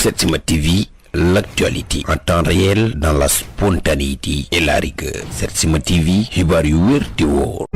Setsima TV, l'actualité en temps réel dans la spontanéité et la rigueur. Setsima TV, xibaar yu wér te wóor.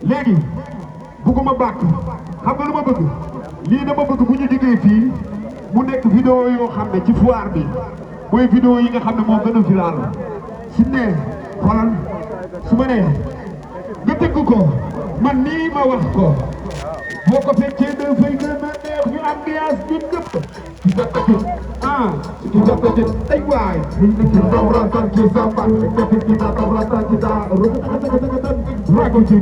léegi bugguma bàkk xam nga lu ma bëgg lii dama bëgg bu ñu jógee fii mu nekk vidéo yoo xam ne ci foire bi mooy vidéo yi nga xam ne moo gën a viral su ne xoolal su ma nee nga tëgg ko man nii ma wax ko boo ko fekkee dafay gën a neex ñu ambiance ñun ñëpp ci jàppati ci jàppati ay waay ci dobra tan ci samba ci dobra tan ci da rago ci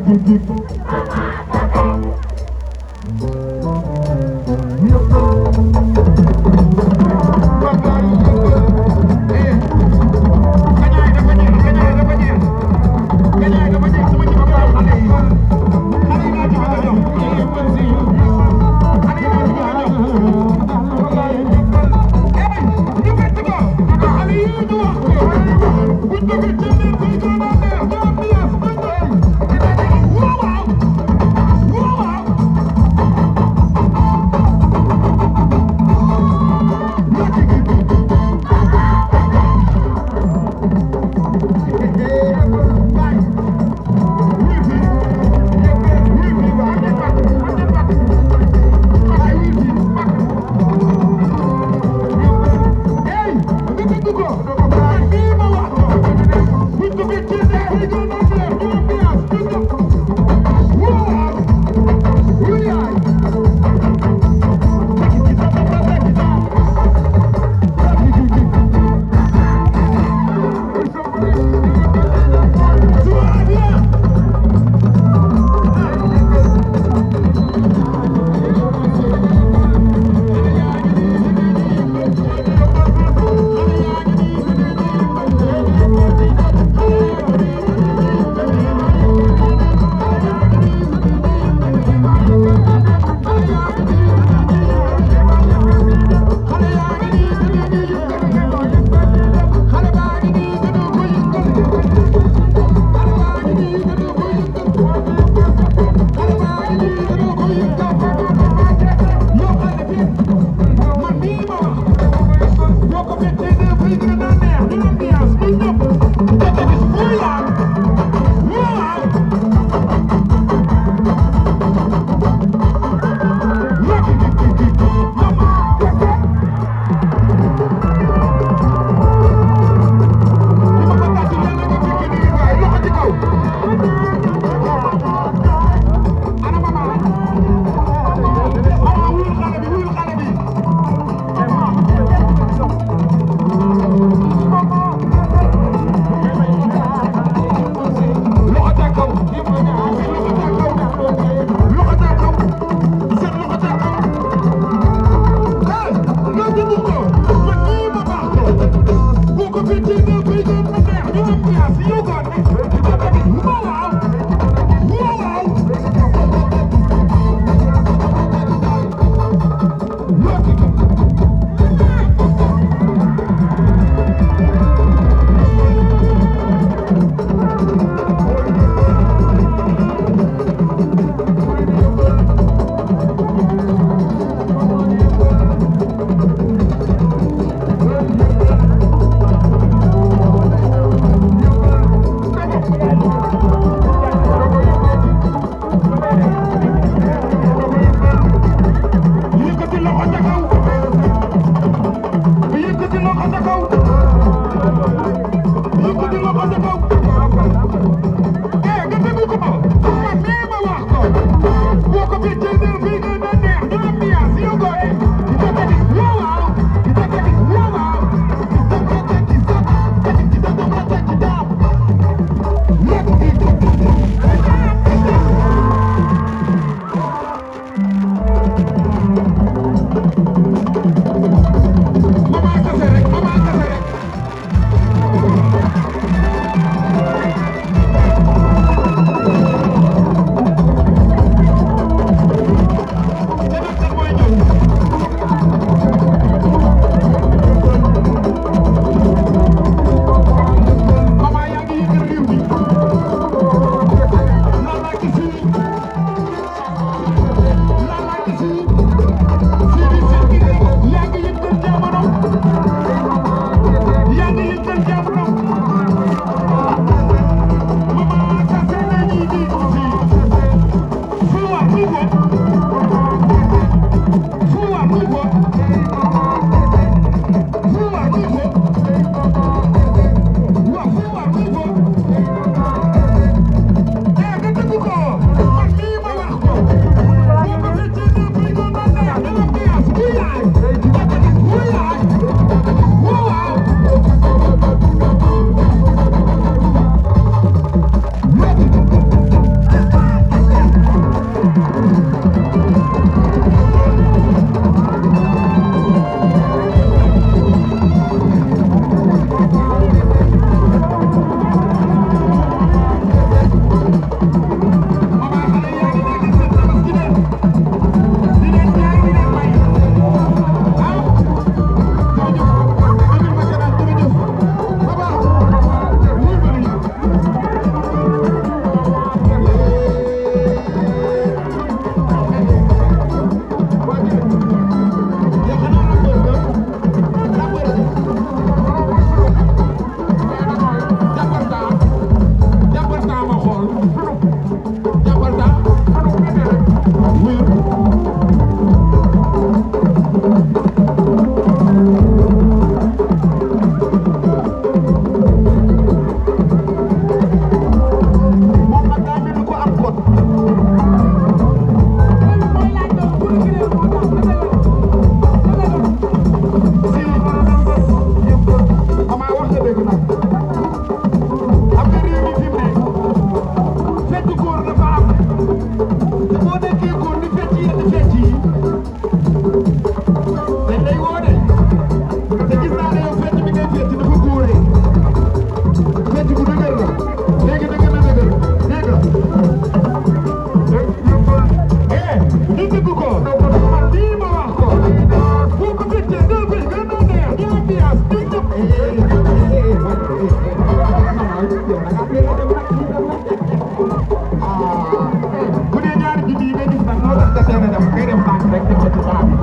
bu dee ñaari junni yi nga gis nag loolu la desee na dem ngay dem tànk rek teg ko ci taa bi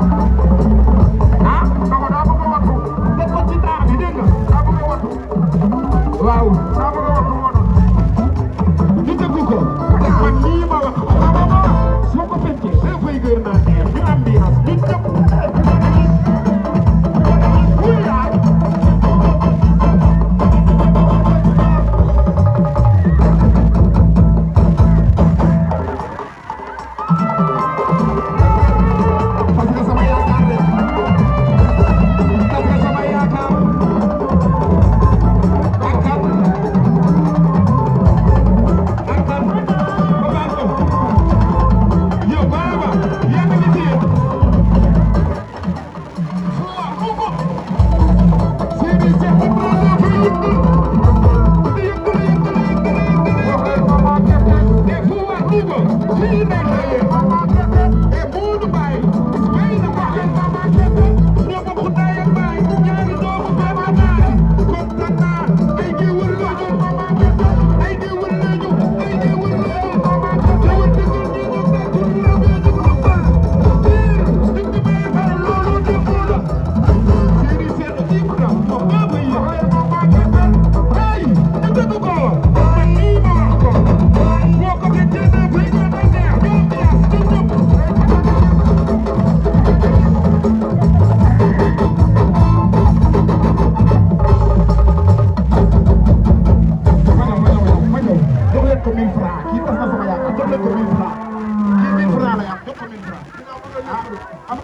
ah dama daa bëgg a wattu teg ko ci taa bi dégg nga daa bëgg a wattu waaw daa bëgg a wattu moo doon ñu déglu ko def man lii ma wax soo ko fekkee day fay gër naa neex ñu ambiance ñu ñëpp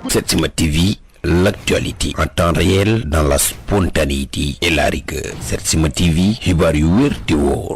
Setsima TV, l'actualité en temps réel dans la spontanéité et la rigueur. Setsima TV, xibaar yu wér te wóor.